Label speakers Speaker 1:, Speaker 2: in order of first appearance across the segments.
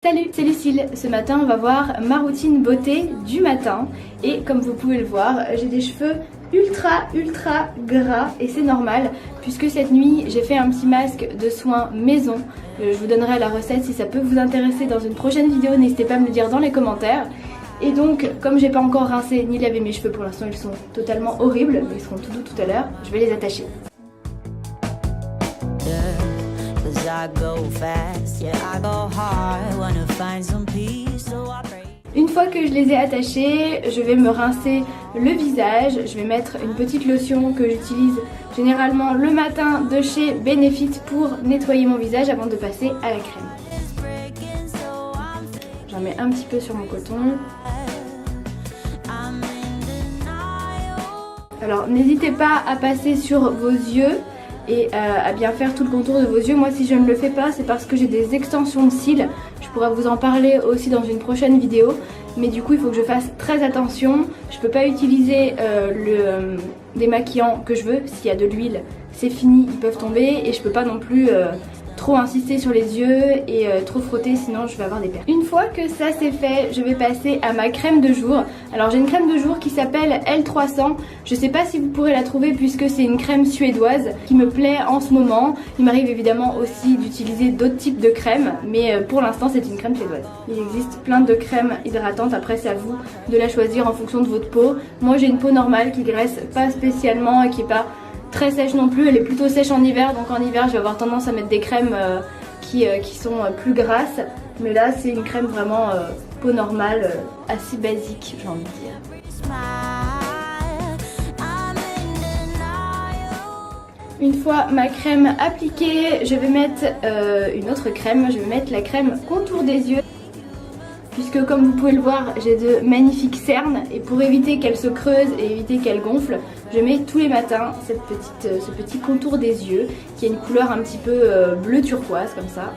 Speaker 1: Salut, c'est Lucille. Ce matin, on va voir ma routine beauté du matin. Et comme vous pouvez le voir, j'ai des cheveux ultra gras et c'est normal puisque cette nuit, j'ai fait un petit masque de soins maison. Je vous donnerai la recette si ça peut vous intéresser dans une prochaine vidéo. N'hésitez pas à me le dire dans les commentaires. Et donc, comme j'ai pas encore rincé ni lavé mes cheveux pour l'instant, ils sont totalement horribles, mais ils seront tout doux tout à l'heure. Je vais les attacher. Une fois que je les ai attachés, je vais me rincer le visage. Je vais mettre une petite lotion que j'utilise généralement le matin de chez Benefit pour nettoyer mon visage avant de passer à la crème. J'en mets un petit peu sur mon coton. Alors n'hésitez pas à passer sur vos yeux et à bien faire tout le contour de vos yeux. Moi, si je ne le fais pas, c'est parce que j'ai des extensions de cils. Je pourrais vous en parler aussi dans une prochaine vidéo, mais du coup il faut que je fasse très attention. Je peux pas utiliser le démaquillant que je veux. S'il y a de l'huile, c'est fini, ils peuvent tomber, et je peux pas non plus trop insister sur les yeux et trop frotter, sinon je vais avoir des pertes. Une fois que ça c'est fait, je vais passer à ma crème de jour. Alors j'ai une crème de jour qui s'appelle L300. Je sais pas si vous pourrez la trouver puisque c'est une crème suédoise qui me plaît en ce moment. Il m'arrive évidemment aussi d'utiliser d'autres types de crèmes, mais pour l'instant c'est une crème suédoise. Il existe plein de crèmes hydratantes, après c'est à vous de la choisir en fonction de votre peau. Moi j'ai une peau normale qui graisse pas spécialement et qui est pas très sèche non plus, elle est plutôt sèche en hiver, donc en hiver je vais avoir tendance à mettre des crèmes qui sont plus grasses, mais là c'est une crème vraiment peau normale, assez basique j'ai envie de dire. Une fois ma crème appliquée, je vais mettre une autre crème, je vais mettre la crème contour des yeux. Puisque comme vous pouvez le voir, j'ai de magnifiques cernes et pour éviter qu'elles se creusent et éviter qu'elles gonflent, je mets tous les matins ce petit contour des yeux qui a une couleur un petit peu bleu turquoise comme ça.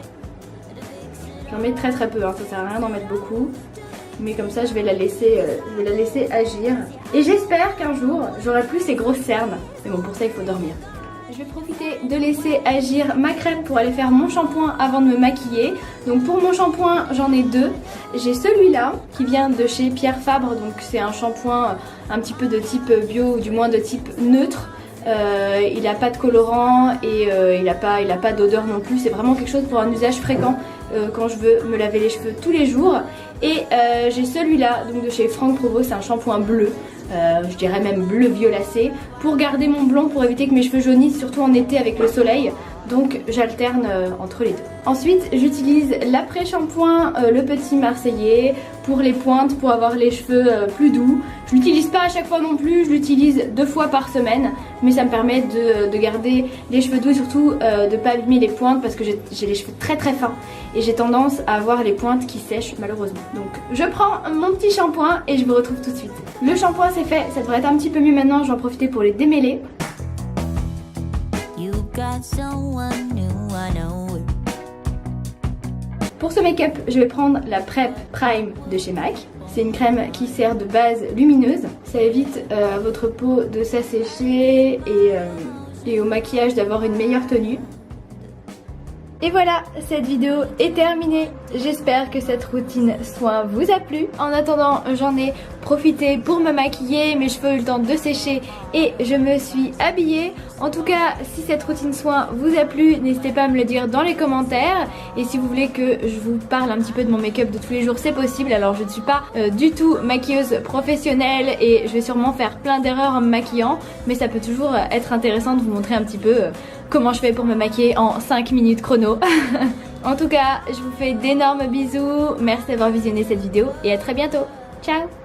Speaker 1: J'en mets très peu, hein, ça sert à rien d'en mettre beaucoup. Mais comme ça je vais la laisser agir. Et j'espère qu'un jour j'aurai plus ces grosses cernes. Mais bon, pour ça il faut dormir. Je vais profiter de laisser agir ma crème pour aller faire mon shampoing avant de me maquiller. Donc pour mon shampoing, j'en ai deux. J'ai celui-là qui vient de chez Pierre Fabre, donc c'est un shampoing un petit peu de type bio ou du moins de type neutre. Il n'a pas de colorant et il n'a pas d'odeur non plus. C'est vraiment quelque chose pour un usage fréquent quand je veux me laver les cheveux tous les jours. Et j'ai celui-là donc de chez Franck Provost, c'est un shampoing bleu. Je dirais même bleu violacé, pour garder mon blond, pour éviter que mes cheveux jaunissent, surtout en été avec le soleil. Donc j'alterne entre les deux. Ensuite j'utilise l'après-shampoing, le petit marseillais, pour les pointes, pour avoir les cheveux plus doux. Je l'utilise pas à chaque fois non plus, je l'utilise 2 fois par semaine, mais ça me permet de garder les cheveux doux et surtout de pas abîmer les pointes parce que j'ai les cheveux très fins et j'ai tendance à avoir les pointes qui sèchent malheureusement. Donc je prends mon petit shampoing et je vous retrouve tout de suite. Le shampoing c'est fait, ça devrait être un petit peu mieux maintenant, je vais en profiter pour les démêler. Pour ce make-up, je vais prendre la Prep Prime de chez MAC. C'est une crème qui sert de base lumineuse. Ça évite à votre peau de s'assécher et au maquillage d'avoir une meilleure tenue. Et voilà, cette vidéo est terminée. J'espère que cette routine soin vous a plu. En attendant, j'en ai profité pour me maquiller, mes cheveux ont eu le temps de sécher et je me suis habillée. En tout cas, si cette routine soin vous a plu, n'hésitez pas à me le dire dans les commentaires. Et si vous voulez que je vous parle un petit peu de mon make-up de tous les jours, c'est possible. Alors je ne suis pas du tout maquilleuse professionnelle et je vais sûrement faire plein d'erreurs en me maquillant, mais ça peut toujours être intéressant de vous montrer un petit peu comment je fais pour me maquiller en 5 minutes chrono. En tout cas, je vous fais d'énormes bisous. Merci d'avoir visionné cette vidéo et à très bientôt. Ciao!